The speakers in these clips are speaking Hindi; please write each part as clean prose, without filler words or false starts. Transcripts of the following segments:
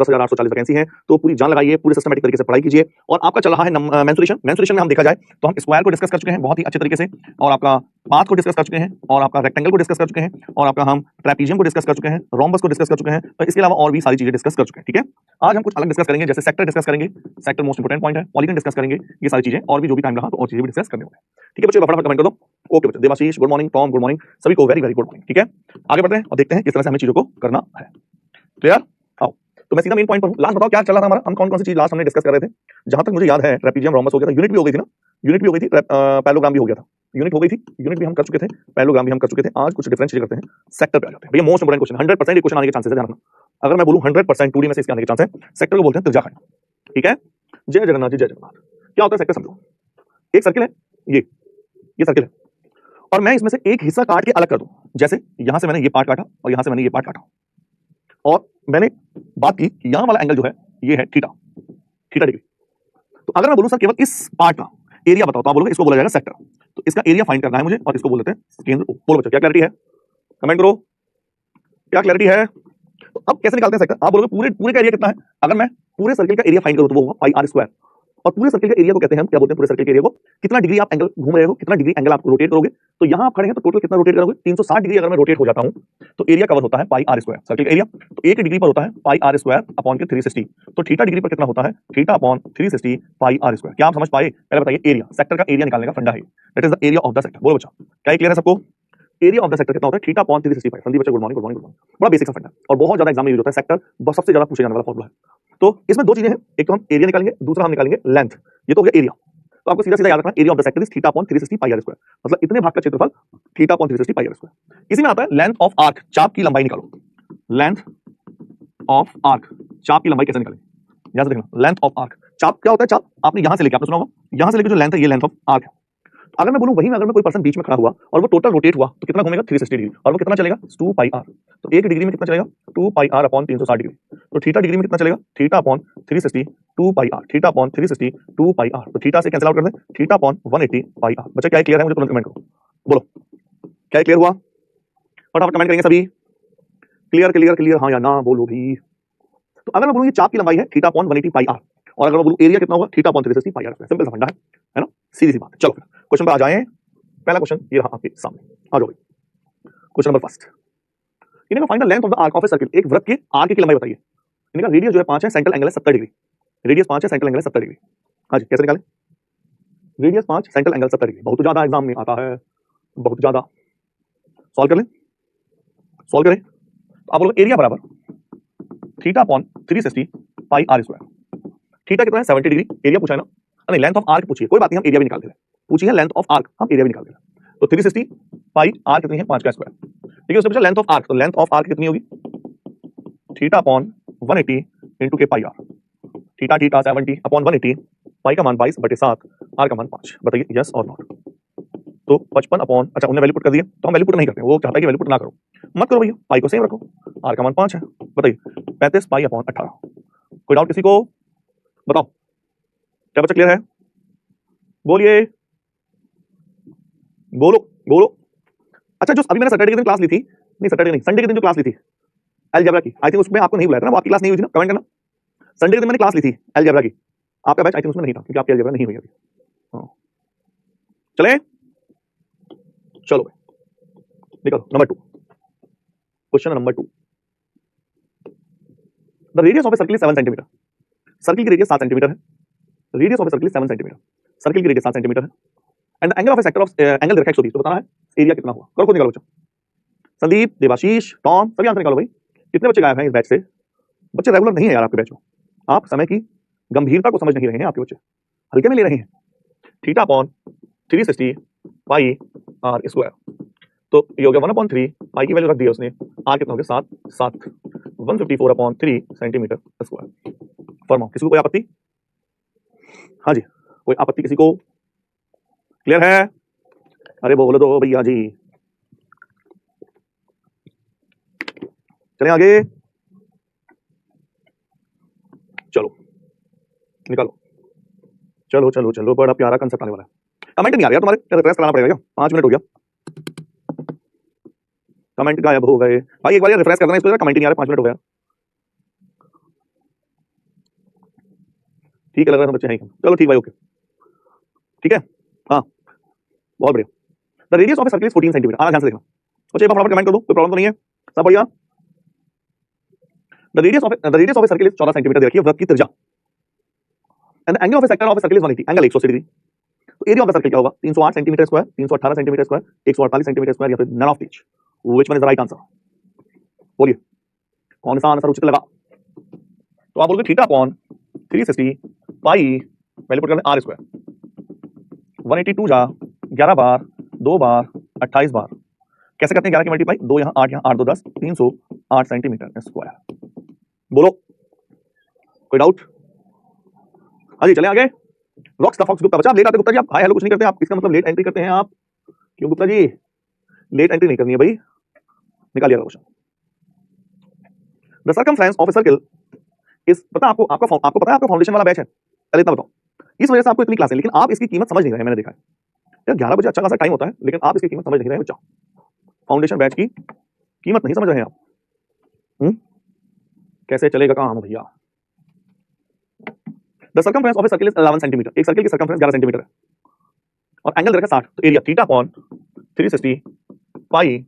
10,840 वैकेंसी है, तो पूरी जान लगाइए, पूरे सिस्टमेटिक तरीके से पढ़ाई कीजिए। और आपका चल रहा है मेंसुरेशन में हम देखा जाए तो हम स्क्वायर को डिस्कस कर चुके हैं बहुत ही अच्छे तरीके से, और आपका पाथ को डिस्कस कर चुके हैं, और आपका रेक्टेंगल को डिस्कस कर चुके हैं, और आपका हम ट्रेपीजियम को डिस्कस कर चुके हैं, रोम्बस को डिस्कस कर चुके हैं, तो इसके अलावा और भी सारी चीजें डिस्कस कर चुके हैं। ठीक है, आज हम कुछ अलग डिस्कस करेंगे, जैसे सेक्टर डिस्कस करेंगे, सेक्टर मोस्ट इंपोर्टेंट पॉइंट है, पॉलीगन डिस्कस करेंगे, ये सारी चीजें, और भी जो भी टाइम रहा तो और चीजें भी डिस्कस करने होंगे। ठीक है बच्चों, फटाफट कमेंट कर दो। ओके बच्चों, Devashish good morning, Tom good morning, सभी को वेरी वेरी गुड मॉर्निंग। ठीक है, आगे बढ़ते हैं और देखते हैं किस तरह से हमें चीजों को करना है। क्लियर? आओ, तो मैं सीधा मेन पॉइंट पर हूं। लास्ट बताओ क्या चल रहा था हमारा, हम कौन कौन सी चीज लास्ट हमने डिस्कस कर रहे थे? जहां तक मुझे याद है ट्रेपीजियम, रोम्बस हो गया था, यूनिट भी हो गई थी ना, यूनिट भी हो गई थी, पैरेललोग्राम भी हो गया था, यूनिट हो गई थी, यूनिट भी हम कर चुके थे, पैरेललोग्राम भी हम कर चुके थे। आज कुछ डिफरेंट चीजें करते हैं, सेक्टर पे आ जाते हैं। भैया मोस्ट इंपोर्टेंट क्वेश्चन, 100% ये क्वेश्चन आने के चांसेस है, ध्यान रखना। अगर मैं बोलूं 100% 2D में से इसके आने के चांस है। सेक्टर को बोलते हैं त्रिज्याखंड। ठीक है, जय जगन्नाथ जी, जय जगन्नाथ। क्या होता है सेक्टर समझो, एक सर्किल है, ये सर्किल है, और मैं इसमें से एक हिस्सा काट के अलग कर दूं, जैसे यहां से मैंने ये पार्ट काटा और यहां से मैंने ये पार्ट काटा, और मैंने बात की कि यहां वाला एंगल जो है ये है थीटा डिग्री। तो अगर मैं बोलूं सर केवल इस पार्ट का एरिया बताओ, तो आप बोलोगे इसको बोला जाएगा सेक्टर। तो इसका एरिया फाइंड करना है मुझे, और इसको बोल देते हैं केंद्र O। बोलो बच्चों क्या क्लैरिटी है, कमेंट करो क्या क्लैरिटी है। तो अब कैसे निकालते हैं सेक्टर? आप बोलोगे पूरे का एरिया कितना है? अगर मैं पूरे सर्किल का एरिया फाइंड करूं तो वो होगा पाई आर स्क्वायर, और पूरे सर्किल का एरिया को कहते हैं हम क्या बोलते हैं, पूरे सर्किल के एरिया को कितना डिग्री आप एंगल घूम रहे हो, कितना डिग्री एंगल आप रोटेट करोगे। तो यहां आप खड़े हैं तो टोटल कितना रोटेट करोगे, 360 डिग्री अगर मैं रोटेट हो जाता हूं तो एरिया कवर होता है पाई आर स्क्वायर, सर्किल का एरिया। तो 1 डिग्री पर होता है पाई आर स्क्वायर अपॉन के 360, तो थीटा डिग्री पर कितना होता है, theta upon 360 pi r square. क्या आप समझ पाए? पहले बताइए, एरिया, सेक्टर का एरिया निकालने का फंडा है, that is the area of the sector. बोलो बच्चा क्या क्लियर है सबको? एरिया ऑफ द सेक्टर कितना होता है, थीटा अपॉन 365। संदीप बच्चा good morning, good morning, good morning. बड़ा बेसिक सा फंडा और बहुत ज्यादा एग्जाम में यूज होता है, सेक्टर सबसे ज्यादा पूछे जाने वाला फॉर्मूला है। तो इसमें दो चीजें हैं, एक तो हम एरिया निकालेंगे, दूसरा हम निकालेंगे लेंथ। ये तो हो गया एरिया, तो आपको सीधा सीधा याद रखना, area of the sector is theta upon 360 pi r square, मतलब इतने भाग का क्षेत्रफल theta upon 360 pi r square. इसी में आता है लेंथ ऑफ आर्क, चाप की लंबाई निकालो। लेंथ ऑफ आर्क, चाप की लंबाई कैसे निकालेंगे, यहां से देखना। लेंथ ऑफ आर्क, चाप क्या होता है, चाप आपने यहां से लेके, आपने सुना होगा, यहां से लेके जो लेंथ है ये लेंथ ऑफ आर्क है। अगर मैं बोलूं वही में अगर मैं कोई पर्सन बीच में खड़ा हुआ और वो टोटल रोटेट हुआ तो कितना घूमेगा, 360 डिग्री, और वो कितना चलेगा, 2 पाई आर। तो 1 डिग्री में कितना चलेगा, 2 पाई आर अपॉन 360 डिग्री। तो थीटा डिग्री में कितना चलेगा, theta upon 360 2 pi r, theta upon 360 2 pi r. तो थीटा से कैंसिल आउट कर दें, थीटा अपॉन 180 पाई आर। बच्चा क्या क्लियर है, मुझे तुरंत कमेंट करो, बोलो क्या क्लियर हुआ, फटाफट कमेंट करेंगे सभी। क्लियर क्लियर क्लियर, हाँ या ना बोलो भी। तो अगर मैं बोलूं ये चाप की लंबाई है थीटा अपॉन 180 पाई आर, और अगर मैं बोलूं एरिया कितना होगा, theta upon 360 pi r. Simple सा फंडा है ना, सीधी सी बात। चलो फिर क्वेश्चन पे आ जाएं। पहला क्वेश्चन ये रहा आपके सामने, आ जाओ भाई। क्वेश्चन नंबर फर्स्ट, इन्हें find the length of the arc of a circle. एक वृत्त के आर्क की लंबाई बताइए। इनका रेडियस जो है 5 है, सेंट्रल एंगल है 70 डिग्री। रेडियस 5 है, सेंट्रल एंगल है 70 डिग्री। हाँ जी, कैसे निकालें? रेडियस 5, सेंट्रल एंगल 70 डिग्री, बहुत ज्यादा एग्जाम में आता है, बहुत ज्यादा। सॉल्व कर लें, सॉल्व करें। तो आप बोलोगे एरिया बराबर theta upon 360 pi r square. Theta कितना है, 70 डिग्री। एरिया पूछा है ना, नहीं लेंथ ऑफ आर्क पूछिए, कोई बात नहीं, हम एरिया भी निकाल देंगे। पूछिए है लेंथ ऑफ आर्क, हम एरिया भी निकाल देंगे। तो 360 पाई आर कितनी है, 5 का स्क्वायर। ठीक है, उससे पूछा लेंथ ऑफ आर्क, तो लेंथ ऑफ आर्क कितनी होगी, थीटा अपॉन 180 इंटू के पाई आर। थीटा 70 अपॉन 180, पाई का मान 22/7, आर का मान 5। बताइए यस और नॉट। तो 55 अपॉन, अच्छा उन्हें वैल्यू पुट कर दिया, तो हम वैल्यू पुट नहीं करते, वो चाहता है कि वैल्यू पुट ना करो, मत करो भैया, पाई को सेम रखो, आर का मान 5 है। बताइए 35 पाई अपॉन 18। कोई डाउट किसी को, बताओ क्या बच्चा क्लियर है, बोलिए, बोलो बोलो। अच्छा जो अभी मैंने सैटरडे के दिन क्लास ली थी, नहीं सैटरडे नहीं, संडे के दिन जो क्लास ली थी अलजेब्रा की, आई थिंक उसमें आपको नहीं बुलाया था ना, वो आपकी क्लास नहीं हुई थी ना, कमेंट करना। संडे के दिन मैंने क्लास ली थी अलजेब्रा की, आपका बैच आई थिंक उसमें नहीं था, क्योंकि आपकी अलजेब्रा नहीं हुई अभी। हाँ चले, चलो निकलो number 2, question number 2। The radius of a circle is 7 centimetre. Circle की रेडियस 7 सेंटीमीटर है, radius of a circle is 7 centimetre, circle की रेडियस 7 सेंटीमीटर है, and the angle of a sector of angle देखा 120। तो बताना है एरिया कितना हुआ, करो खुद निकालो बच्चों। संदीप, देवाशीष, टॉम, सभी आंसर निकालो भाई। कितने बच्चे गायब हैं इस बैच से? बच्चे रेगुलर नहीं है यार आपके बैच में, आप समय की गंभीरता को समझ नहीं रहे हैं, आपके बच्चे हल्के में ले रहे हैं। Theta upon 360 pi r square, तो ये हो गया 1/3, पाई की वैल्यू रख दी है उसने, आर कितना हो गया 7 154/3 सेंटीमीटर स्क्वायर। फॉर्मा किसी को कोई आपत्ति? हाँ जी, कोई आपत्ति किसी को? क्लियर है? अरे बोलो दो भैया जी। चलें आगे, चलो निकालो, चलो चलो चलो, बड़ा प्यारा कंसेप्ट आने वाला है। कमेंट नहीं आ रहा तुम्हारे, रिफ्रेश कराना पड़ेगा क्या? 5 मिनट हो गया, कमेंट गायब हो गए भाई, एक बार रिफ्रेश कर देना इसको, कमेंट नहीं आ रहा, 5 मिनट हो गया। ठीक है, लग रहा है बच्चे हैं ही। चलो ठीक भाई, ओके, ठीक है, हाँ बहुत बढ़िया। The radius of a circle is 14 centimetre. ध्यान से देखना बच्चे, एक बार फटाफट कमेंट कर दो, कोई प्रॉब्लम तो नहीं है, सब बढ़िया। The radius of a circle is 14 centimetre. देखिए वृत्त की त्रिज्या, and the angle of a sector of a circle is 180, angle 180 degree. तो एरिया ऑफ द सर्कल क्या होगा? 308 centimetre square, 318 centimetre square, 148 centimetre square, या फिर none of each. Which one is the right answer? बोलिए कौन सा आंसर उचित लगा? तो आप बोलोगे थीटा अपॉन 360 पाई, पहले पुट करते हैं आर स्क्वायर, 182 जा 11 बार 2 बार 28 बार। कैसे करते हैं 11 की मल्टीप्लाई? 2 यहाँ 8 यहाँ 8 2 10, 308 सेंटीमीटर स्क्वायर। बोलो कोई डाउट? हाँ जी चले आगे। Rocks the fox Gupta. बच्चा आप लेट आते गुप्ता जी, आप हाय हेलो कुछ नहीं करते आप, इसका मतलब लेट एंट्री करते हैं आप। क्यों गुप्ता जी? लेट एंट्री नहीं करनी है भाई, निकालिए question. The circumference of a circle इस, पता आपको, आपको पता है आपका फाउंडेशन वाला बैच है, पहले इतना बताओ। इस वजह से आपको इतनी क्लास है, लेकिन आप इसकी कीमत समझ नहीं रहे। मैंने देखा है यार 11 बजे अच्छा खासा टाइम होता है, लेकिन आप इसकी कीमत समझ नहीं रहे बच्चा। फाउंडेशन बैच की कीमत नहीं समझ रहे हैं आप। कैसे चलेगा काम भैया? The circumference of a circle is 11 centimetre. एक सर्कल की सर्कमफ्रेंस 11 सेंटीमीटर है और एंगल रखा 60। तो area theta upon 360 pi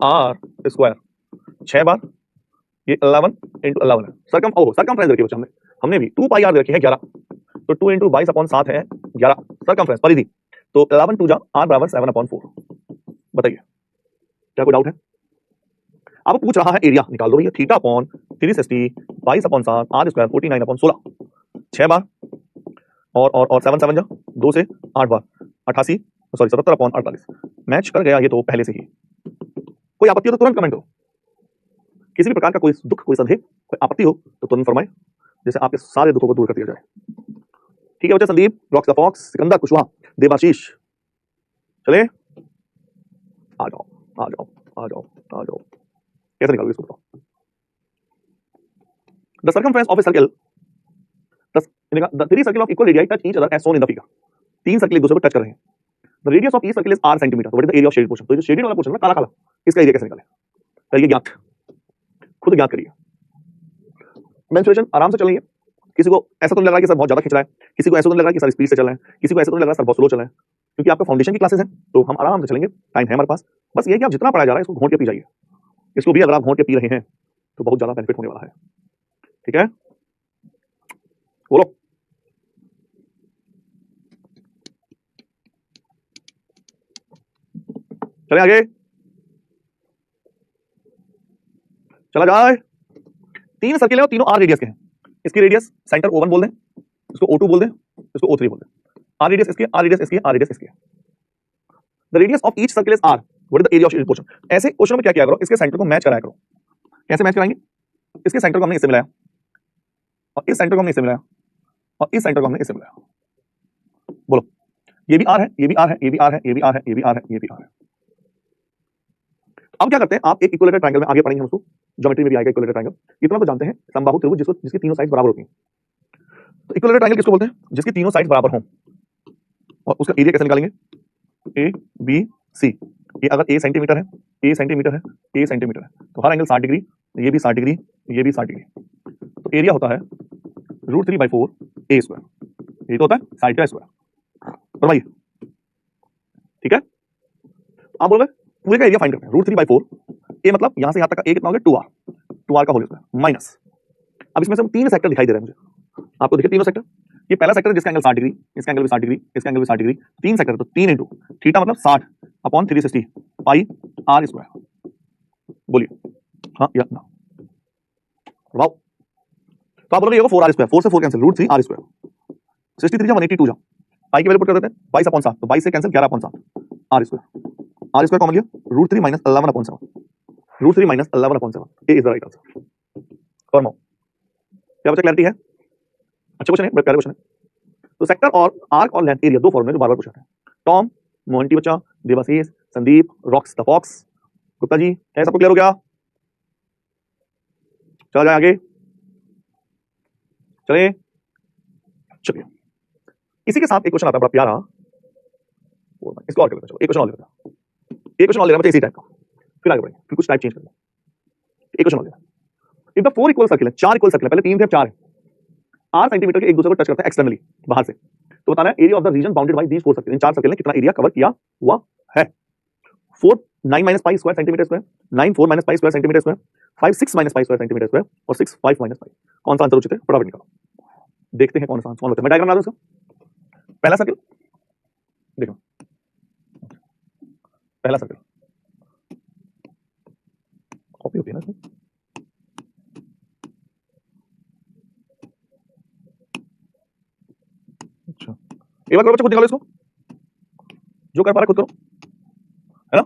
r square, 6 बार, ये 11 into 11 है। सर्कमफ्रेंस रखी बच्चा हमने भी 2 पाई आर रखी है 11, तो 2 into 22 अपॉन 7 है 11 सर्कमफ्रेंस परिधि। तो 11 2 जा आर बराबर 7/4। बताइए क्या कोई डाउट है? अब पूछ रहा है एरिया, निकाल दो भैया। Theta upon 360 22 upon 7 r square 49/16, 6 बार और 7 7 जा 2 से 8 बार 88, सॉरी 77/48। मैच कर गया ये तो पहले से ही। कोई आपत्ति हो तो तुरंत कमेंट करो। किसी भी प्रकार का कोई दुख, कोई संदेह, कोई आपत्ति हो तो तुरंत फरमाए, जैसे आपके सारे दुखों को दूर कर दिया जाए। ठीक है बच्चे, Sandeep, rocks the fox, Sikandar, Kushwaha, Devashish, चले आ जाओ आ जाओ आ जाओ आ जाओ। कैसे निकालोगे इसको बताओ? The circumference of a circle, the three circle of equal radii touch each other as shown in the figure. 3 circle एक दूसरे को टच कर रहे हैं। The radius of each circle is r centimetre. What is the area of shaded portion? तो जो शेडेड वाला पोर्शन है काला काला, इसका एरिया कैसे निकालें? करिए ज्ञात, खुद ज्ञात करिए। मेंस्ट्रुएशन आराम से चलेंगे। किसी को ऐसा तो नहीं लग रहा है कि सर बहुत ज्यादा खिंच रहा है, किसी को ऐसा तो नहीं लग रहा है कि सर स्पीड से चल रहे हैं, किसी को ऐसा तो नहीं लग रहा है सर बहुत स्लो चल रहे हैं, क्योंकि आपका फाउंडेशन की क्लासेस हैं तो हम आराम से चलेंगे, टाइम है हमारे पास। बस ये है कि आप जितना पढ़ाया जा रहा है इसको घोंट के पी जाइए। इसको भी अगर आप घोंट के पी रहे हैं तो बहुत ज्यादा बेनिफिट होने वाला है। ठीक है, बोलो चले आगे, चला जाए। 3 सर्किल है और तीनों आर रेडियस के हैं। इसकी रेडियस सेंटर O1 बोल दें, इसको O2 बोल दें, इसको O3 बोल दें। आर रेडियस इसकी, आर रेडियस इसकी, आर रेडियस इसकी। The radius of each circle is r। What is the area of shaded portion? ऐसे क्वेश्चन में क्या किया करो, इसके सेंटर को मैच कराया करो। कैसे मैच कराएंगे? इसके सेंटर को हमने इससे मिलाया और इस सेंटर को हमने इससे मिलाया और इस सेंटर को हमने इससे मिलाया। बोलो ये भी r है, ये भी r है, ये भी r है, ये भी r है, ये भी r है, ये भी r है। अब क्या करते हैं, आप एक इक्विलेटरल ट्रायंगल में आगे पढ़ेंगे, हम उसको ज्योमेट्री में भी आएगा इक्विलेटरल ट्रायंगल। इतना तो जानते हैं, समबाहु त्रिभुज जिसकी तीनों साइड बराबर होती हैं। तो इक्विलेटरल ट्रायंगल किसको बोलते हैं? जिसकी तीनों साइड बराबर हों। और उसका एरिया कैसे निकालेंगे? A B C. ये अगर ए सेंटीमीटर है, ए सेंटीमीटर है, ए सेंटीमीटर है, तो हर एंगल 60 डिग्री, ये भी 60 डिग्री, ये भी 60 डिग्री। तो एरिया होता है √3/4 ए स्क्वायर। ये तो होता है साइड का स्क्वायर। बताइए ठीक है। आप बोलोगे पूरे का एरिया फाइंड करते हैं। √3/4 ए मतलब यहां से यहां तक का ए कितना हो गया? 2r, 2r का होल स्क्वायर माइनस। अब इसमें से 3 सेक्टर दिखाई दे रहे हैं मुझे, आपको दिखे तीनों सेक्टर। ये पहला सेक्टर है जिसका एंगल 60 डिग्री, इसका एंगल भी 60 डिग्री, इसका एंगल भी 60 डिग्री। 3 सेक्टर, तो 3 इंटू थीटा मतलब 60 अपॉन 360 पाई आर स्क्वायर। बोलिए हाँ या ना? वाओ। तो आप बोलोगे ये 4r स्क्वायर, 4 से 4 कैंसिल, √3r स्क्वायर। 63 जा 182 जा, पाई की वैल्यू पुट कर देते हैं 22/7, तो 22 से cancel 11/7 R square. R square common लिया, √3 - 11/7, √3 - 11/7। A is the right answer. Form क्या बच्चा क्लैरिटी है? अच्छा क्वेश्चन है, बड़ा प्यारा क्वेश्चन है। तो सेक्टर और आर्क और लेंथ एरिया 2 फॉर्मूले जो बार-बार पूछे जाते हैं। टॉम, मोहंटी बच्चा, Debashish, Sandeep, rocks the fox, Gupta ji, है सबको क्लियर हो गया? चला जाए आगे, चलिए चलिए। इसी के साथ एक क्वेश्चन आता है बड़ा प्यारा, इसको और कर लेते हैं। चलो एक क्वेश्चन और लेते हैं, एक क्वेश्चन और लेना बच्चा इसी टाइप का, फिर आगे बढ़ेंगे, फिर कुछ टाइप चेंज करेंगे। एक क्वेश्चन और लेना। इफ द 4 इक्वल सर्किल है, 4 इक्वल सर्किल है, पहले 3 थे अब 4 है। r सेंटीमीटर के एक दूसरे को टच करते हैं एक्सटर्नली बाहर से, तो बताना है area of the region bounded by these 4 circle, इन 4 सर्कल ने कितना एरिया कवर किया हुआ है। 4 9 minus pi square centimetre square, 9 4 minus pi square centimetre square, 5 6 minus pi square centimetre square और 6 5 माइनस पाई। कौन सा आंसर उचित है, फटाफट निकालो, देखते हैं कौन सा आंसर होता है। मैं डायग्राम बना दूं इसका। पहला सर्कल देखो, पहला सर्कल कॉपी होती है ना इसमें, अच्छा एक बार करो बच्चे, खुद निकालो इसको, जो कर पा रहा खुद करो, है ना।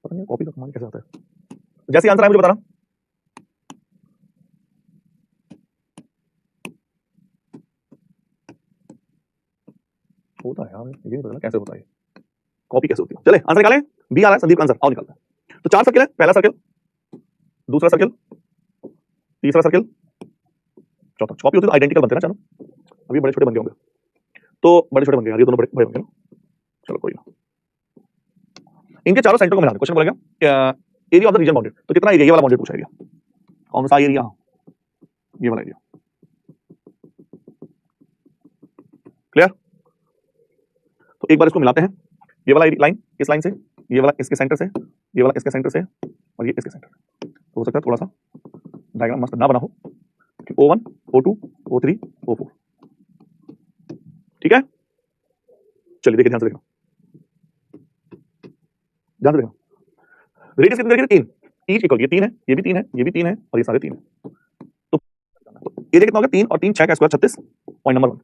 पता नहीं कॉपी का कमाल कैसे आता है, जैसे आंसर आए मुझे बताना। होता है यार, ये नहीं पता कैसे होता है, कॉपी कैसे होती है। चले आंसर निकालें, बी आ रहा है संदीप का आंसर, आओ निकालते हैं। तो 4 सर्कल है, पहला सर्कल, दूसरा सर्कल, तीसरा सर्कल, चौथा। कॉपी होती तो आइडेंटिकल बनते ना, चलो अभी बड़े छोटे बन गए होंगे, तो बड़े छोटे बन गए यार, ये दोनों बड़े बड़े बन गए ना, चलो कोई ना। इनके चारों सेंटर को मिला दे, क्वेश्चन बोलेगा area of the region bounded, तो कितना एरिया, ये वाला बाउंडेड पूछा एरिया, कौन सा एरिया, ये वाला एरिया, क्लियर। तो एक बार इसको मिलाते हैं, ये वाला लाइन इस लाइन से, ये वाला इसके सेंटर से, ये वाला इसके सेंटर से और ये इसके सेंटर से, तो हो सकता है थोड़ा सा डायग्राम मस्त ना बना हो कि O1 O2 O3 O4, ठीक है। चलिए देखिए ध्यान से देखना, ध्यान से देखना, रेडियस कितनी देखिए 3, ईच इक्वल, ये 3 है, ये भी 3 है, ये भी 3 है और ये सारे 3 है, तो एरिया कितना हो गया 3 और 3 6 का स्क्वायर 36, पॉइंट नंबर 1।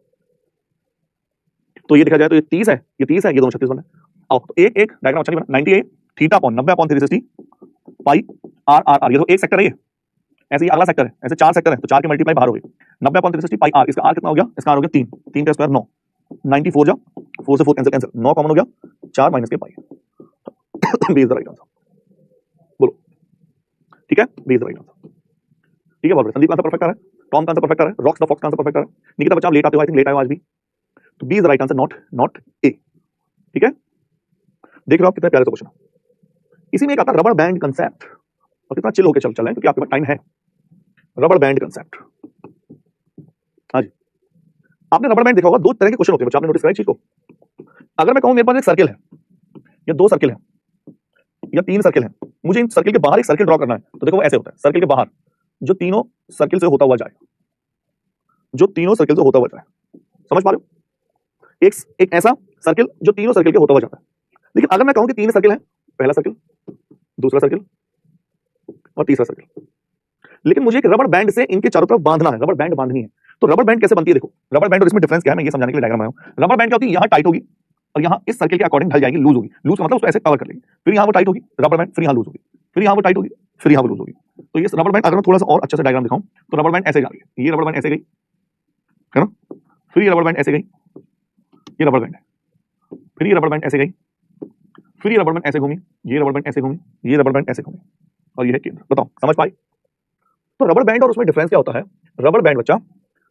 तो ये देखा जाए तो ये 30 है, ये 30 है, ये दोनों 36 बने। आओ तो एक एक डायग्राम अच्छा नहीं बना, 98 theta upon 90 upon 360 pi r r r, ये तो एक सेक्टर है, ये ऐसे ही अगला सेक्टर है, ऐसे 4 सेक्टर है, तो 4 के मल्टीप्लाई बाहर हो गए, 90 अपॉन 360 पाई आर, इसका आर कितना हो गया, इसका आर हो गया 3, 3 का स्क्वायर 9, 94 जा 4 से 4 कैंसिल कैंसिल, 9 कॉमन हो गया, 4 माइनस के pi, B is the right answer, बोलो ठीक है, B is the right answer, ठीक है। बहुत संदीप का आंसर परफेक्ट आ रहा है, टॉम का आंसर परफेक्ट आ रहा है, रॉक्स द फॉक्स का आंसर परफेक्ट आ रहा है, निकिता बच्चा आप लेट आते हो, आई थिंक लेट आए हो आज भी, तो B is the right answer, not A, ठीक है। देख रहे हो आप कितना प्यारा सा क्वेश्चन, इसी में एक आता है रबर बैंड कंसेप्ट, और कितना चिल होकर चल रहे हैं क्योंकि आपके पास टाइम है। रबर बैंड कंसेप्ट, हाँ जी, आपने रबर बैंड देखा होगा, दो तरह के क्वेश्चन होते हैं, आपने नोटिस करा चीज को। अगर मैं कहूं मेरे पास एक सर्किल है या 2 सर्किल है या 3 सर्किल है, मुझे इन सर्किल के बाहर एक सर्किल ड्रॉ करना है, तो देखो वो ऐसे होता है, सर्किल के बाहर जो तीनों सर्किल से होता हुआ जाए, जो तीनों सर्किल से होता हुआ जाए, समझ पा रहे हो, एक ऐसा सर्किल जो तीनों सर्किल के होता हुआ जाता है। लेकिन अगर मैं कहूं कि 3 सर्किल है, पहला सर्किल, दूसरा सर्किल और तीसरा सर्किल, लेकिन मुझे एक रबर बैंड से इनके चारों तरफ बांधना है, रबर बैंड बांधनी है, तो रबर बैंड कैसे बनती है, देखो रबर बैंड और इसमें डिफरेंस क्या है, मैं ये समझाने के लिए डायग्राम बनाया हूं। रबर बैंड क्या होती है, यहां टाइट होगी और यहां इस सर्किल के अकॉर्डिंग ढल जाएगी, लूज होगी, लूज का मतलब उसको ऐसे कवर कर लेगी, फिर यहां वो टाइट होगी रबर बैंड, फिर यहां लूज होगी, फिर यहां वो टाइट होगी, फिर यहां वो लूज होगी। तो ये रबर बैंड अगर मैं थोड़ा सा और अच्छे से डायग्राम दिखाऊं, तो रबर बैंड ऐसे जा रही है, ये रबर बैंड ऐसे गई है ना, फिर ये रबर बैंड ऐसे गई, ये रबर बैंड है, फिर ये रबर बैंड ऐसे गई, फिर ये रबर बैंड ऐसे घूमी, ये रबर बैंड ऐसे घूमी, ये रबर बैंड ऐसे घूमी, और ये है केंद्र। बताओ समझ पाए। तो रबर बैंड और उसमें डिफरेंस क्या होता है, रबर बैंड बच्चा,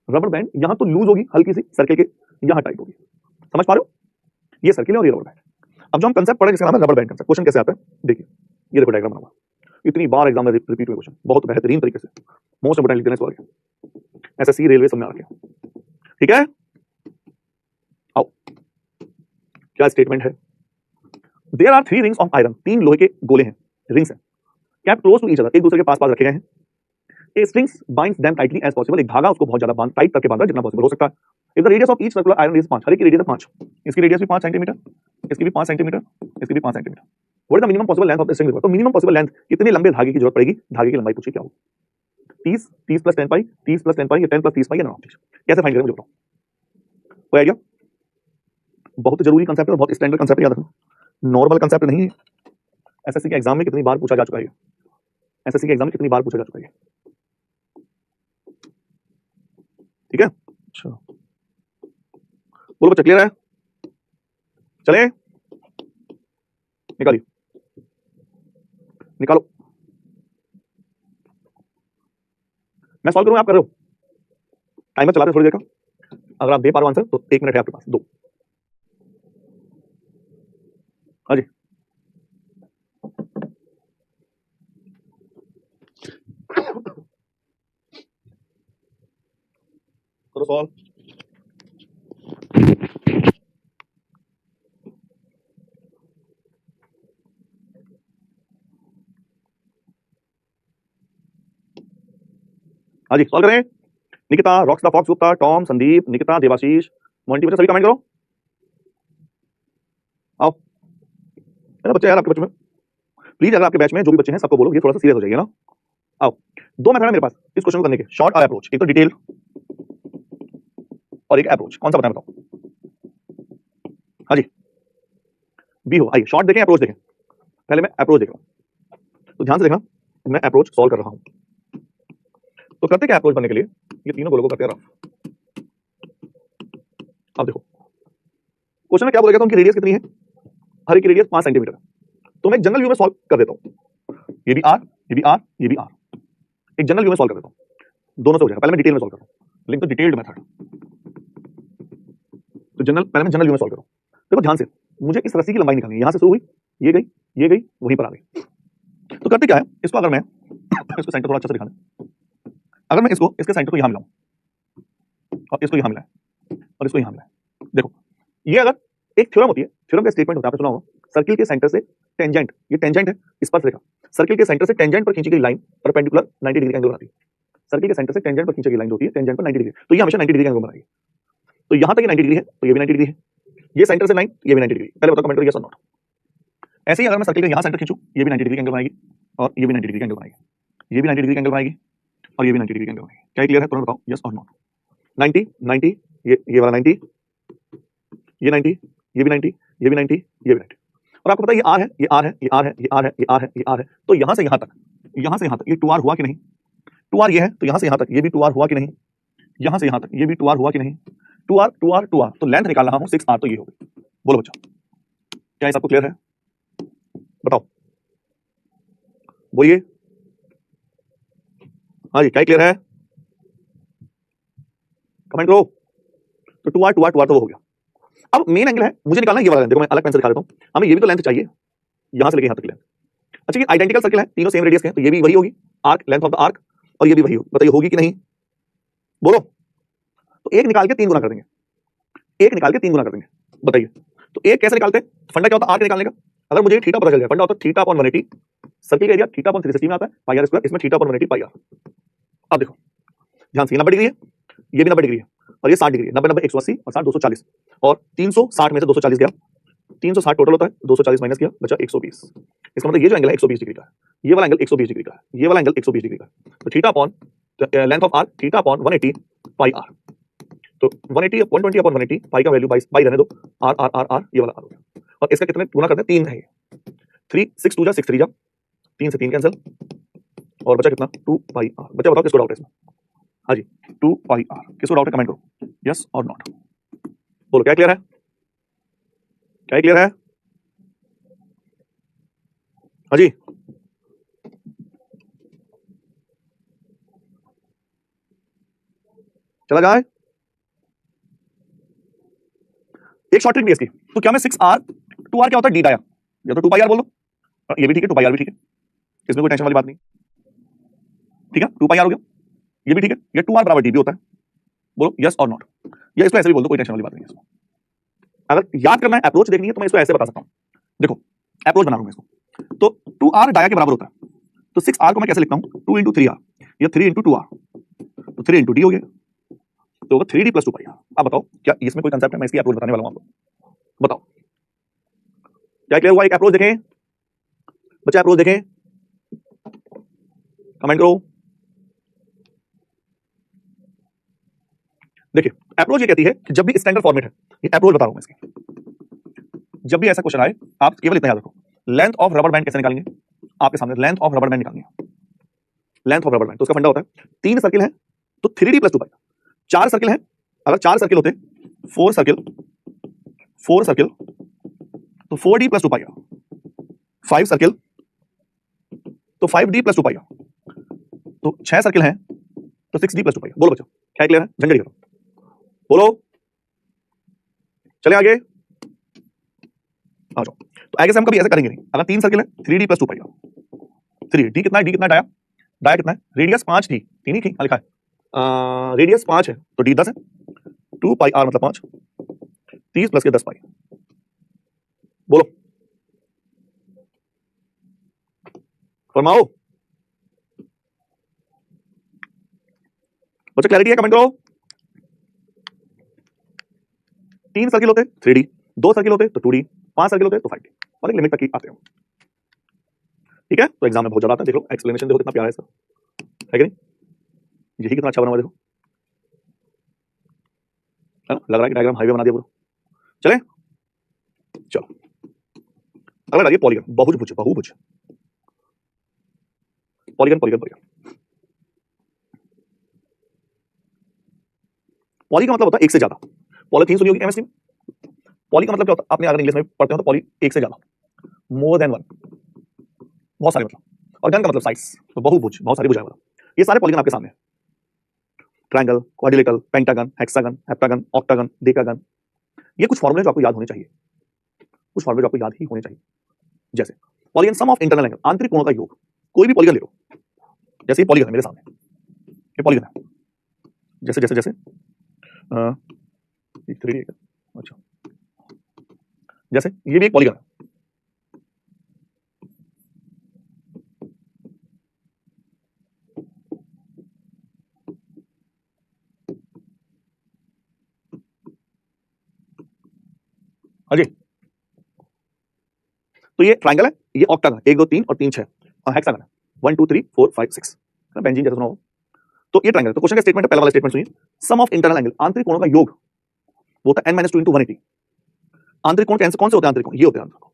रबर बैंड यहां तो लूज होगी हल्की सी सर्किल के, यहां टाइट होगी, समझ पा रहे हो, ये सर्किल है और ये रबर बैंड। अब जो हम कंसेप्ट पढ़े जिसका नाम है रबर बैंड कंसेप्ट, क्वेश्चन कैसे आता है देखिए, ये देखो डायग्राम बना हुआ, इतनी बार एग्जाम में रिपीट हुए क्वेश्चन, बहुत बेहतरीन तरीके से, मोस्ट इंपोर्टेंट लिखने वाले एसएससी रेलवे सब में आ रखे, ठीक है। आओ क्या स्टेटमेंट है, there are 3 rings of iron, 3 लोहे के गोले हैं, रिंग्स हैं, kept close to each other, एक दूसरे के पास पास रखे गए हैं, a strings binds them tightly as possible, एक धागा उसको बहुत ज्यादा टाइट करके बांधा जितना पॉसिबल हो सकता है। If the radius of each circular iron is 5, हर एक की रेडियस है 5, इसकी रेडियस भी 5 सेंटीमीटर, इसकी भी 5 सेंटीमीटर, इसकी भी 5 centimetre. What is the minimum possible length of the string river, तो मिनिमम पॉसिबल लेंथ कितने लंबे धागे की जरूरत पड़ेगी, धागे की लंबाई पूछी क्या होगी, 30 30 + 10 पाई, 30 + 10 पाई या 10 + 30 पाई या नॉट, कैसे फाइंड करें मुझे बताओ, कोई आइडिया। बहुत जरूरी कंसेप्ट है और बहुत स्टैंडर्ड कंसेप्ट है, याद रखना, नॉर्मल कंसेप्ट नहीं है। एसएससी के एग्जाम में कितनी बार पूछा जा चुका है, एसएससी के एग्जाम में कितनी बार पूछा जा चुका है, ठीक है। अच्छा बोलो बच्चा क्लियर है, चले निकालिए, निकालो, मैं सॉल्व करूंगा आप कर रहे हो, टाइमर चला रहे थोड़ी देर का, अगर आप दे पा रहे हो आंसर तो 1 मिनट है आपके पास, 2, हाँ जी सॉल्व। हाँ जी सॉल्व करें। निकिता, रॉक्सटा, Fox Gupta, Tom, Sandeep, Nikita, Devashish, Monty, बच्चे सभी कमेंट करो। आओ है ना बच्चे यार, आपके बच्चों में प्लीज, अगर आपके बैच में जो भी बच्चे हैं सबको बोलो ये थोड़ा सा सीरियस हो जाइए ना। आओ, दो मेथड है मेरे पास इस क्वेश्चन को करने के, शॉर्ट और अप्रोच। एक तो डिटेल और एक अप्रोच। कौन सा बताएं बताओ। हाँ जी बी हो। आइए शॉर्ट देखें अप्रोच देखें। पहले मैं अप्रोच देख रहा हूं, तो ध्यान से देखना, मैं अप्रोच सॉल्व कर रहा हूं। तो करते क्या अप्रोच बनने के लिए, ये तीनों गोलों को करते रहा। अब देखो क्वेश्चन में क्या बोलेगा, तो उनकी रेडियस कितनी है, हर एक की रेडियस 5 सेंटीमीटर है। तो मैं एक जनरल व्यू में सॉल्व कर देता हूं, ये भी आर, ये भी आर, ये भी आर, एक जनरल व्यू में सॉल्व कर देता हूं, दोनों से हो जाएगा। पहले मैं डिटेल में सॉल्व कर रहा हूं, लिंक द डिटेल्ड मेथड। तो जनरल, पहले मैं जनरल व्यू में सॉल्व कर रहा हूं। देखो ध्यान से, मुझे इस रस्सी की लंबाई निकालनी है, यहां से शुरू हुई, ये गई, ये गई, वहीं पर आ गई। तो करते क्या है, इसको अगर मैं इसको सेंटर थोड़ा अच्छा से दिखाना, अगर मैं इसको इसके सेंटर को यहां मिलाऊं और इसको यहां मिलाएं और इसको यहां मिलाएं, देखो ये अगर एक थ्योरम होती है, थ्योरम का स्टेटमेंट होता है, आपने सुना होगा, सर्किल के सेंटर से टेंजेंट, ये टेंजेंट है स्पर्शरेखा, सर्किल के सेंटर से टेंजेंट पर खींची गई लाइन परपेंडिकुलर 90 डिग्री एंगल बनाती है। सर्किल के सेंटर से टेंजेंट पर खींची गई लाइन होती है टेंजेंट पर 90 डिग्री, तो ये हमेशा 90 डिग्री एंगल बनाएगी। तो यहां तक ये 90 डिग्री है, तो ये भी 90 डिग्री है, ये सेंटर से लाइन, ये भी 90 डिग्री। पहले बताओ कमेंट करो यस और नॉट। ऐसे ही अगर मैं सर्किल का यहां सेंटर खींचूं, ये भी 90 डिग्री एंगल बनाएगी और ये भी 90 डिग्री एंगल बनाएगी, ये भी 90 डिग्री एंगल बनाएगी और ये भी 90 डिग्री एंगल बनाएगी। क्या क्लियर है, तुरंत बताओ यस और नॉट। 90 90, ये वाला 90, ये 90, ये भी 90, ये भी 90, ये भी 90। और आपको पता है ये आर है, ये आर है, ये आर है, ये आर है, ये आर है, ये आर है। तो यहां से यहां तक, यहां से यहां तक ये 2r हुआ कि नहीं, 2r ये है, तो यहां से यहां तक ये भी 2r हुआ कि नहीं, यहां से यहां तक ये भी 2r हुआ कि नहीं, 2r 2r 2r। तो लेंथ निकाल रहा हूं 6r, तो ये हो गई। बोलो बच्चा, क्या ये सबको क्लियर है, बताओ बोलिए। हाँ जी क्या क्लियर है, कमेंट करो। तो 2r 2r 2r तो वो हो गया। अब मेन एंगल है, मुझे निकालना है ये वाला लेंथ। देखो मैं अलग पेन से दिखा देता हूं, हमें ये भी तो लेंथ चाहिए, यहां से लेके यहां तक लेंथ। अच्छा ये आइडेंटिकल सर्किल है, तीनों सेम रेडियस के हैं, तो ये भी वही होगी arc, length of the arc, और ये भी वही होगी। बताइए होगी कि नहीं, बोलो। तो एक निकाल के 3 गुना कर देंगे, एक निकाल के 3 गुना कर देंगे, बताइए। तो एक कैसे निकालते हैं, फंडा क्या होता है आर्क निकालने का, अगर मुझे थीटा पता चल जाए, फंडा होता है थीटा अपॉन 180, सर्किल का एरिया थीटा अपॉन 360 में आता है, पाई आर स्क्वायर, इसमें थीटा अपॉन 180 पाई आर। अब देखो ध्यान से, 90 डिग्री है, ये भी 90 डिग्री है, और ये 60 डिग्री है, 90 90 180 और 60 240, और 360 में से 240 गया, 360 टोटल होता है, 240 माइनस किया बचा 120। इसका मतलब ये जो एंगल है 120 डिग्री का है, ये वाला एंगल 120 डिग्री का है, ये वाला एंगल 120 डिग्री का है। तो theta upon length of arc theta upon 180 pi r. तो 180 120 अपॉन 180, पाई का वैल्यू बाई रहने दो, आर आर आर आर, ये वाला आर हो गया। और इसका कितने गुना करते हैं, 3 है, 3 6 2 जा 6 3 जा, 3 से 3 कैंसिल, और बचा कितना 2 पाई आर। बच्चा बताओ किसको डाउट है इसमें, हाँ जी 2 पाई आर, किसको डाउट है कमेंट करो यस और नॉट। बोलो क्या क्लियर है, क्या क्लियर है, हाँ जी। चला जाए, एक शॉर्ट ट्रिक भी इसकी। तो क्या मैं 6r 2r क्या होता है डी डाया, या तो 2 पाई आर बोलो, ये भी ठीक है 2 पाई आर भी ठीक है, इसमें कोई टेंशन वाली बात नहीं, ठीक है 2 पाई आर हो गया, ये भी ठीक है, ये 2r बराबर डी भी होता है। बोलो यस और नॉट, या इसको ऐसे भी बोल दो, कोई टेंशन वाली बात नहीं है इसमें। अगर याद करना है अप्रोच देखनी है तो मैं इसको ऐसे बता सकता हूं, देखो अप्रोच बना लूंगा इसको। तो 2r डाया के बराबर होता है, तो 6r को मैं कैसे लिखता हूं, 2 इंटू 3r, या 3 इंटू 2r, तो 3 इंटू डी हो गया, तो होगा 3d प्लस 2 पाई आर। अब बताओ क्या इसमें कोई कंसेप्ट है, मैं इसकी अप्रोच बताने वाला हूं आपको, बताओ क्या क्लियर हुआ। एक अप्रोच देखें बच्चा, अप्रोच देखें, कमेंट करो। देखिए अप्रोच ये कहती है कि जब भी स्टैंडर्ड फॉर्मेट है, ये अप्रोच बता रहा हूं मैं इसकी, जब भी ऐसा क्वेश्चन आए आप केवल इतना याद रखो, लेंथ ऑफ रबर बैंड कैसे निकालेंगे, आपके सामने लेंथ ऑफ रबर बैंड निकालनी है, लेंथ ऑफ रबर बैंड। तो उसका फंडा होता है 3 सर्किल है तो 3d प्लस 2 पाई, 4 सर्किल है, अगर 4 सर्किल होते 4 सर्किल तो 4d प्लस 2 पाई, 5 सर्किल तो 5d प्लस 2 पाई, तो 6 सर्किल हैं तो 6d प्लस 2 पाई। बोलो बच्चों क्या क्लियर है, झंझट करो, बोलो चले आगे आ जाओ। तो आगे से हम कभी ऐसा करेंगे नहीं, अगर 3 सर्किल है 3d प्लस 2 पाई, 3d कितना है, डी कितना डाया, डाया कितना है, रेडियस 5 थी, 3 ही थी लिखा है, रेडियस 5 है तो डी 10 है, 2 पाई r मतलब 5, 30 प्लस के 10 पाई। बोलो, फरमाओ बच्चा, क्लैरिटी है? कमेंट करो। 3 सर्किल होते 3D, 2 सर्किल होते तो 2D, 5 सर्किल होते तो 5D, और एक लिमिट तक ही आते हो। ठीक है, तो एग्जाम में बहुत ज्यादा आता है। देख लो एक्सप्लेनेशन, देखो कितना प्यारा है इसका, है कि नहीं? यही कितना अच्छा बना हुआ देखो, है ना? लग रहा है कि डायग्राम हाईवे बना दिया पूरा। चले चलो, अगला डालिए पॉलीगन, बहुभुज, बहुभुज, पॉलीगन पॉलीगन पॉलीगन। पॉली का मतलब होता है एक से ज्यादा। पॉलीथीन सुनी होगी केमिस्ट्री में। पॉली का मतलब क्या होता है? आपने अगर इंग्लिश में पढ़ते हो तो पॉली एक से ज्यादा, मोर देन वन, बहुत सारे मतलब। और गन का मतलब साइड्स, तो बहुभुज, बहुत सारी भुजाएं मतलब। ये सारे पॉलीगन आपके सामने, triangle, quadrilateral, pentagon, hexagon, heptagon, octagon, decagon. ये कुछ फॉर्मूले जो आपको याद होने चाहिए, कुछ फॉर्मूले जो आपको याद ही होने चाहिए। जैसे polygon sum of internal angle, आंतरिक कोणों का योग। कोई भी पॉलीगन ले लो, जैसे ये पॉलीगन है मेरे सामने, ये पॉलीगन है, जैसे जैसे जैसे 3D, अच्छा, जैसे ये भी एक पॉलीगन है। हाँ जी, तो ये ट्रायंगल है, ये ऑक्टागन, 1 2 3 और 3 6, और हेक्सागन है 1 2 3 4 5 6, बेंजीन जैसा सुना हो। तो ये ट्रायंगल, तो क्वेश्चन का स्टेटमेंट है, पहला वाला स्टेटमेंट सुनिए, सम ऑफ इंटरनल एंगल, आंतरिक कोणों का योग, वो होता है n - 2 * 180। आंतरिक कोण कौन से होते हैं? आंतरिक कोण ये होते हैं, आंतरिक कोण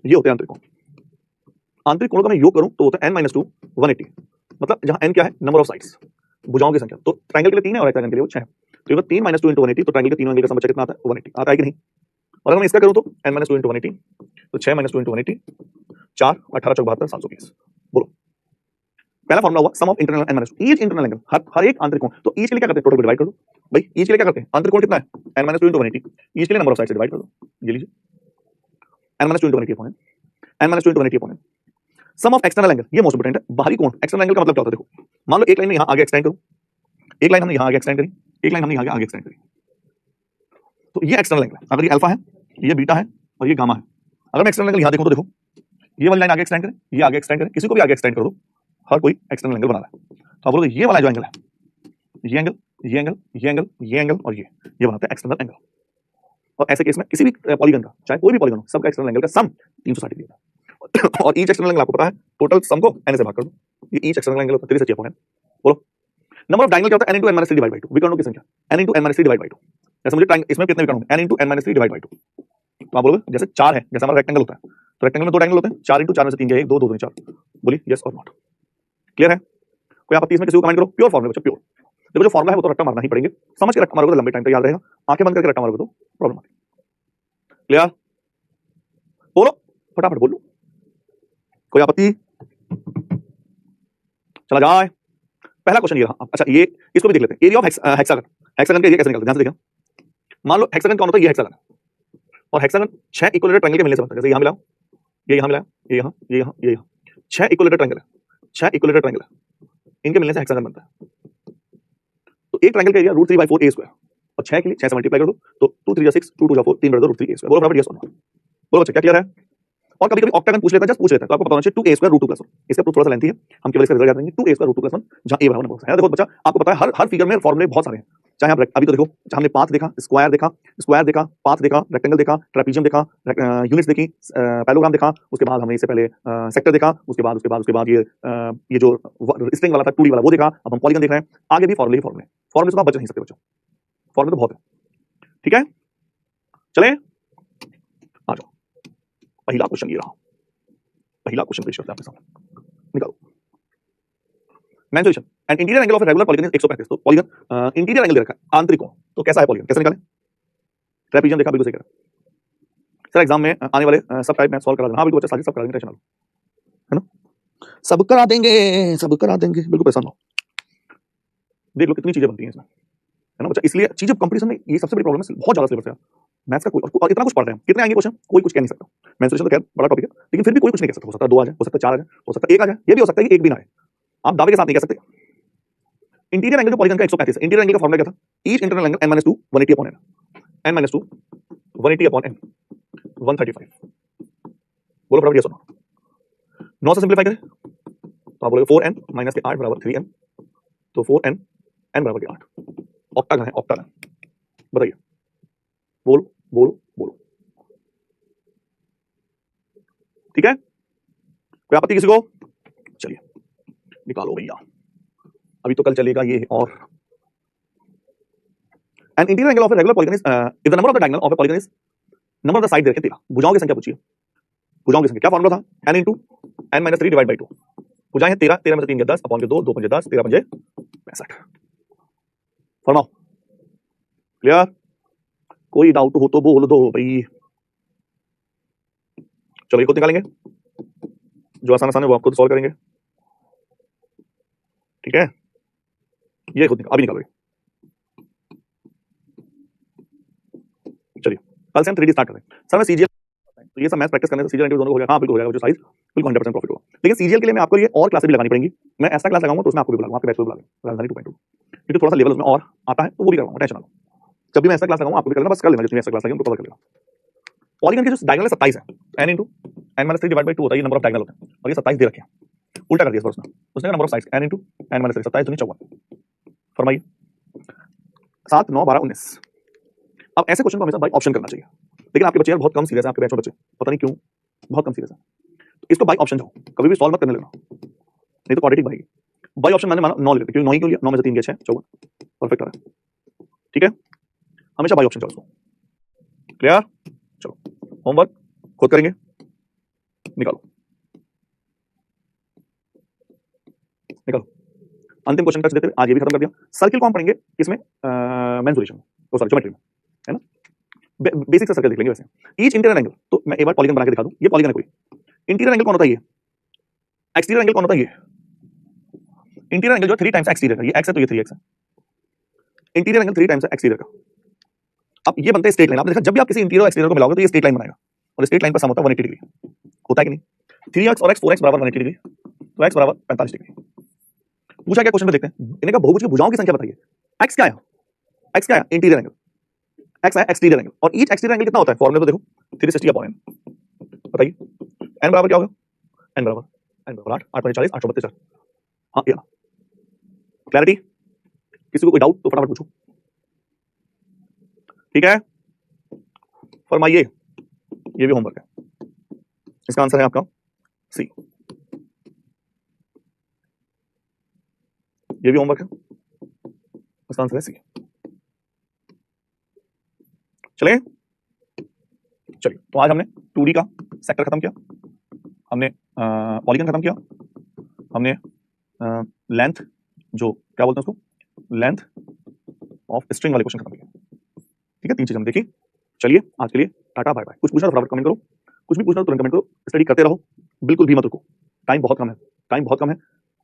ये होते हैं, आंतरिक कोण। आंतरिक कोणों का मैं योग करूं तो होता है n - 2 180, मतलब जहां n क्या है? नंबर ऑफ साइड्स, भुजाओं की संख्या। तो ट्रायंगल के लिए 3 है और हेक्सागन के लिए वो 6 है। तो ये 3 - 2 * 180, तो ट्रायंगल के तीनों एंगल का सम बचा कितना आता है? 180 आता है कि नहीं? और अगर मैं इसका करूं तो n - 2 * 180, तो 6 - 2 * 180, 4 18 चौक 72 720। बोलो, पहला फॉर्मूला हुआ sum of internal n - 2, each internal angle, हर एक आंतरिक कोण। तो ईच के लिए क्या करते हैं? टोटल को डिवाइड कर दो भाई। ईच के लिए क्या करते हैं? आंतरिक कोण कितना है? n - 2 * 180, ईच के लिए नंबर ऑफ साइड से डिवाइड कर दो। ये लीजिए n - 2 * 180 upon n - 2 * 180 upon sum of external angle, ये मोस्ट इंपोर्टेंट है, बाहरी कोण। एक्सटर्नल एंगल का मतलब क्या होता है? देखो, मान लो एक लाइन में यहां आगे एक्सटेंड करूं, एक लाइन हमने यहां आगे एक्सटेंड करी, एक लाइन हमने यहां आगे एक्सटेंड करी, तो ये एक्सटर्नल एंगल है। अगर ये अल्फा है, ये बीटा है और ये गामा है। अगर मैं एक्सटर्नल एंगल यहां देखूं तो देखो, ये वाली लाइन आगे एक्सटेंड करें, ये आगे एक्सटेंड करें, किसी को भी आगे एक्सटेंड कर दो, हर कोई एक्सटर्नल एंगल बना रहा है। तो आप बोलोगे ये वाला जो एंगल है, ये एंगल, ये एंगल, ये एंगल, ये एंगल और ये बनाते हैं एक्सटर्नल एंगल। और ऐसे केस में किसी भी पॉलीगन का, चाहे कोई भी पॉलीगन हो, सबका एक्सटर्नल एंगल का सम 360 डिग्री होता है। और ईच एक्सटर्नल एंगल आपको पता है, टोटल सम को n से भाग कर दो, ये ईच एक्सटर्नल एंगल होता है 360 अपॉन n। बोलो, नंबर ऑफ डायगोनल क्या होता है? n * n - 3 डिवाइड बाय 2, विकर्णों की संख्या n * n - 3 डिवाइड बाय 2। जैसे मुझे ट्रायंगल, इसमें कितने विकर्ण होंगे? n * n - 3 divide by 2। तो आप बोलोगे जैसे 4 है, जैसे हमारा रेक्टेंगल होता है, तो रेक्टेंगल में 2 डायगोनल होते हैं, 4 * 4 में से 3 गए, 1 2 2 2 4। बोलिए यस और नॉट, क्लियर है? कोई आपत्ति इसमें? किसी को कमेंट करो। प्योर फॉर्मूला बच्चा, प्योर। देखो जो फॉर्मूला है वो तो रट्टा मारना ही पड़ेंगे, समझ के रट्टा मारोगे तो लंबे टाइम तक याद रहेगा, आंखें बंद करके रट्टा मारोगे तो प्रॉब्लम आती है। क्लियर? बोलो फटाफट बोलो, कोई आपत्ति? चला जाए, पहला क्वेश्चन ये रहा। अच्छा, ये इसको भी देख लेते हैं, एरिया ऑफ हेक्सागन। हेक्सागन का एरिया कैसे निकलता है? ध्यान से देखना। मान लो हेक्सागन कौन होता है? ये हेक्सागन है, और हेक्सागन 6 इक्विलेटरल ट्रायंगल के मिलने से बनता है। जैसे यहां मिला, ये यहां मिला, ये यहां, ये यहां, ये यहां, 6 इक्विलेटरल ट्रायंगल है, 6 इक्विलेटरल ट्रायंगल है, इनके मिलने से हेक्सागन बनता है। तो एक ट्रायंगल का एरिया √3/4 a², और 6 के लिए 6 से मल्टीप्लाई कर दो, तो 2 3 6, 2 2 4, 3 बटा 2 √3 a²। बोलो फटाफट यस और नो। बोलो बच्चा, क्या क्लियर है? और कभी कभी ऑक्टागन पूछ लेता है, जस्ट पूछ लेता है, तो आपको पता होना चाहिए 2a² √2 + 1। इसका प्रूफ थोड़ा सा लेंथी है, हम केवल इसका रिजल्ट याद रखेंगे, 2a² √2 + 1, जहां a बराबर नंबर है। देखो बच्चा, आपको पता है हर फिगर में फॉर्मूले बहुत सारे हैं। चाहे आप अभी तो देखो, हमने पाथ देखा, स्क्वायर देखा, पाथ देखा, रेक्टेंगल देखा, ट्रेपीजियम देखा, यूनिट्स देखी, पैरेललोग्राम देखा, उसके बाद हमने इससे पहले सेक्टर देखा, उसके बाद ये जो स्ट्रिंग वाला था 2D वाला वो देखा, अब हम पॉलीगन देख रहे हैं। आगे भी फॉर्मूले फॉर्मूले से आप बच नहीं सकते बच्चों, फॉर्मूले तो बहुत है। ठीक है, चले आ जाओ, पहला क्वेश्चन ये रहा, पहला क्वेश्चन पेश करते हैं आपके सामने, निकालो। Mensuration and interior angle of regular polygon is 135। तो पॉलीगन इंटीरियर एंगल दे रखा है, आंतरिक कोण, तो कैसा है पॉलीगन, कैसे निकालें? ट्रेपीजियम देखा, बिल्कुल सही करा। सर एग्जाम में आने वाले सब टाइप में सॉल्व करा देना। हाँ बिल्कुल बच्चा, सारे सब करा देंगे, टेंशन ना लो, है ना? सब करा देंगे, सब करा देंगे, बिल्कुल परेशान हो। देख लो कितनी चीजें बनती हैं इसमें, है ना बच्चा? इसलिए चीजें कंपटीशन में ये सबसे बड़ी प्रॉब्लम है, बहुत ज्यादा सिलेबस है मैथ्स का। कोई और इतना कुछ पढ़ रहे हैं, कितने आएंगे क्वेश्चन, कोई कुछ कह नहीं सकता। मेंसुरेशन तो खैर बड़ा टॉपिक है, लेकिन फिर भी कोई कुछ नहीं कह सकता। हो सकता है 2 आ जाए, हो सकता है 4 आ जाए, हो सकता है 1 आ जाए, ये भी हो सकता है कि 1 भी ना आए। आप दावे के साथ नहीं कह सकते, इंटीरियर एंगल जो पॉलीगन का 135 है, इंटीरियर एंगल का फॉर्मूला क्या था? Each internal angle n - 2 180 upon n, n - 2 180 upon n 135। बोलो फटाफट, यस और नो। 9 से सिंपलीफाई करें तो आप बोलोगे 4n माइनस के 8 बराबर 3n, तो 4n n बराबर के 8, ऑक्टागन है, ऑक्टागन। बताइए, बोलो बोलो बोलो। ठीक है, कोई आपत्ति किसी को? चलिए निकालो भैया, अभी तो कल चलेगा ये। और an interior angle of a regular polygon is if the number of the diagonal of a polygon is number of the side दे रखे 13, भुजाओं की संख्या पूछिए। भुजाओं की संख्या क्या फॉर्मूला था? n into n minus 3 divide by 2। भुजाएं हैं 13, 13 में से 3 गया 10 अपॉन के 2, 2 पंजे 10, 13 पंजे 65। फरमाओ, क्लियर? कोई डाउट हो तो बोल दो भाई। चलो ये खुद निकालेंगे, जो आसान आसान है वो आप खुद सॉल्व करेंगे। ठीक है, ये खुद अभी निकालोगे। चलिए कल से हम 3D स्टार्ट करें। सर मैं सीजीएल, तो ये सब मैथ प्रैक्टिस करने से सीजीएल दोनों को हो जाएगा। हाँ बिल्कुल हो जाएगा, जो साइज बिल्कुल 100% प्रॉफिट होगा। लेकिन सीजीएल के लिए मैं आपको ये और क्लासेस भी लगानी पड़ेंगी। मैं ऐसा क्लास लगाऊंगा तो उसमें आपको भी बुलाऊंगा, आपके बैच को बुलाऊंगा, राजधानी 2.2, क्योंकि थोड़ा सा लेवल उसमें और आता है तो वो भी करवाऊंगा, टेंशन ना लो। जब भी मैं ऐसा क्लास लगाऊंगा आपको भी करना, बस कर लेना, जितनी ऐसा क्लास लगे उनको कवर कर लेना। पॉलीगन के जो डायगोनल 27 है, n into n minus 3 divide by 2 होता है, ये नंबर ऑफ डायगोनल होते हैं, और ये 27 दे रखे हैं, उल्टा कर दिया उसने। उसने number of sides n into n minus 3, 27 दूनी 54। फरमाइए 7 9 12 19। अब ऐसे क्वेश्चन को हमेशा बाई ऑप्शन करना चाहिए, लेकिन आपके बच्चे यार बहुत कम सीरियस है, आपके बैच में बच्चे पता नहीं क्यों बहुत कम सीरियस है। तो इसको बाई ऑप्शन जाओ, कभी भी सॉल्व मत करने लगना, नहीं तो क्वाड्रेटिक भाई। बाई ऑप्शन मैंने माना 9 ले लेते, क्योंकि 9 ही क्यों लिया? 9 में से 3 गया 6, 54 परफेक्ट आ रहा है। ठीक है, हमेशा बाई ऑप्शन जाओ इसको। क्लियर? चलो होमवर्क खुद करेंगे, निकालो निकालो। अंतिम क्वेश्चन टच देते हुए आज ये भी खत्म कर दिया। सर्किल को हम पढ़ेंगे किसमें? मेंसुरेशन में, तो सॉरी ज्योमेट्री में, है ना? बेसिक सा सर्कल देख लेंगे वैसे। ईच इंटीरियर एंगल, तो मैं एक बार पॉलीगन बना के दिखा दूं। ये पॉलीगन है कोई। इंटीरियर एंगल कौन होता है? ये। एक्सटीरियर एंगल कौन होता है? ये। इंटीरियर एंगल जो 3 टाइम्स एक्सटीरियर का, ये x है तो ये 3x है। इंटीरियर एंगल 3 टाइम्स है एक्सटीरियर का। अब ये बनता है स्ट्रेट लाइन। आपने देखा जब भी आप किसी इंटीरियर और एक्सटीरियर को मिलाओगे तो ये स्ट्रेट लाइन बनाएगा, और स्ट्रेट लाइन पर सम होता है 180 डिग्री। होता है कि नहीं? 3x और x 4x बराबर 180 डिग्री, तो x बराबर 45 डिग्री। पूछा क्या क्वेश्चन पे, देखते हैं। इन्हें कहा बहुभुज की भुजाओं की संख्या बताइए। x क्या है? x क्या है? Interior angle. x है एक्सटीरियर एंगल, और ईच एक्सटीरियर एंगल कितना होता है? फॉर्मूला तो देखो 360 अपॉन n। बताइए n बराबर क्या होगा? n बराबर 8 8 40 832। हाँ ये क्लैरिटी? किसी को कोई डाउट तो फटाफट पूछो। ठीक है, फरमाइए। ये भी होमवर्क है, इसका आंसर है आपका सी। ये भी होमवर्क है, इसका आंसर है सी। चलिए चलिए, तो आज हमने 2D का सेक्टर खत्म किया, हमने पॉलीगन खत्म किया, हमने लेंथ, जो क्या बोलते हैं उसको, लेंथ ऑफ स्ट्रिंग वाले क्वेश्चन खत्म किया। ठीक है, 3 चीज हमने देखी। चलिए आज के लिए टाटा बाय बाय। कुछ पूछना तो फटाफट कमेंट करो, कुछ भी पूछना तो तुरंत कमेंट करो। स्टडी करते रहो, बिल्कुल भी मत रुको। टाइम बहुत कम है, टाइम बहुत कम है।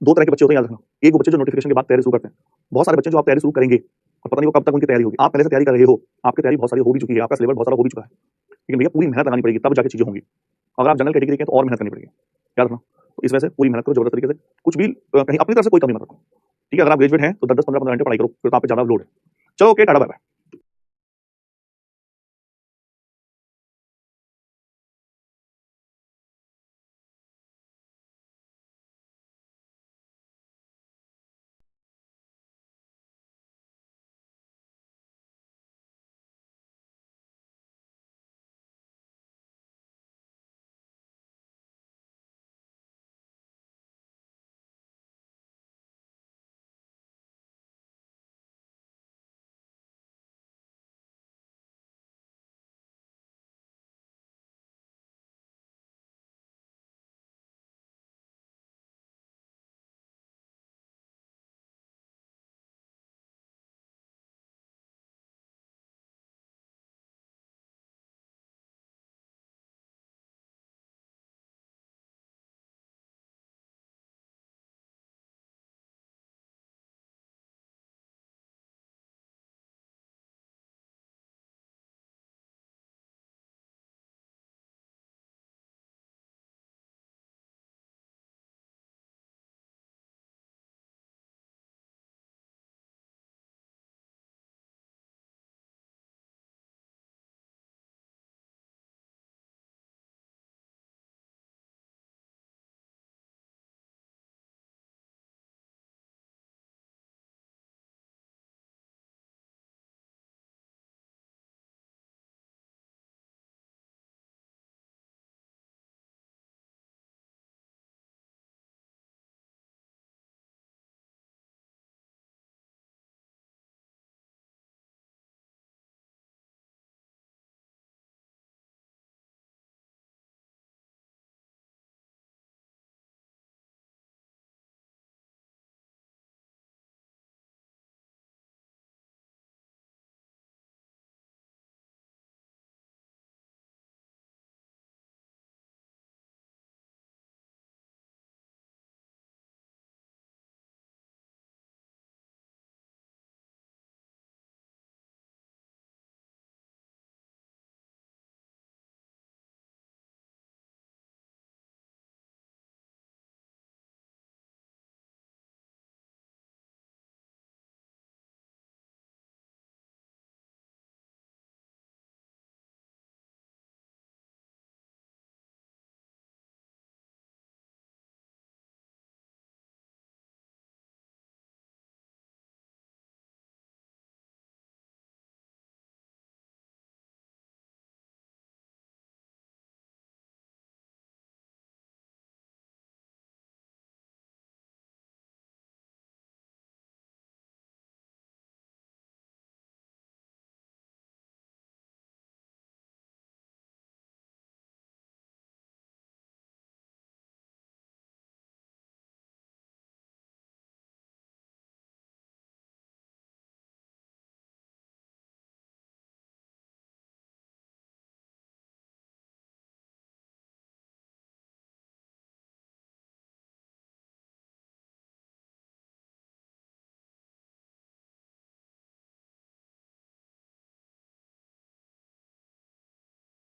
2 तरह के बच्चे होते हैं, याद रखना। एक वो बच्चे जो नोटिफिकेशन के बाद तैयारी शुरू करते हैं, बहुत सारे बच्चे जो आप तैयारी शुरू करेंगे और पता नहीं वो कब तक उनकी तैयारी होगी। आप पहले से तैयारी कर रहे हो, आपकी तैयारी बहुत सारी हो भी चुकी है, आपका सिलेबस बहुत सारा हो भी चुका है, लेकिन भैया पूरी मेहनत लगानी पड़ेगी, तब जाके चीजें होंगी। अगर आप जनरल कैटेगरी के हैं तो और मेहनत करनी पड़ेगी, याद रखना। तो इस वजह से पूरी मेहनत करो जबरदस्त तरीके से, कुछ भी कहीं अपनी तरफ से कोई कमी मत रखो। ठीक है, अगर आप ग्रेजुएट हैं तो 10 10 15 15 घंटे पढ़ाई करो, फिर तो आप पे ज्यादा लोड है। चलो ओके, टाटा बाय बाय।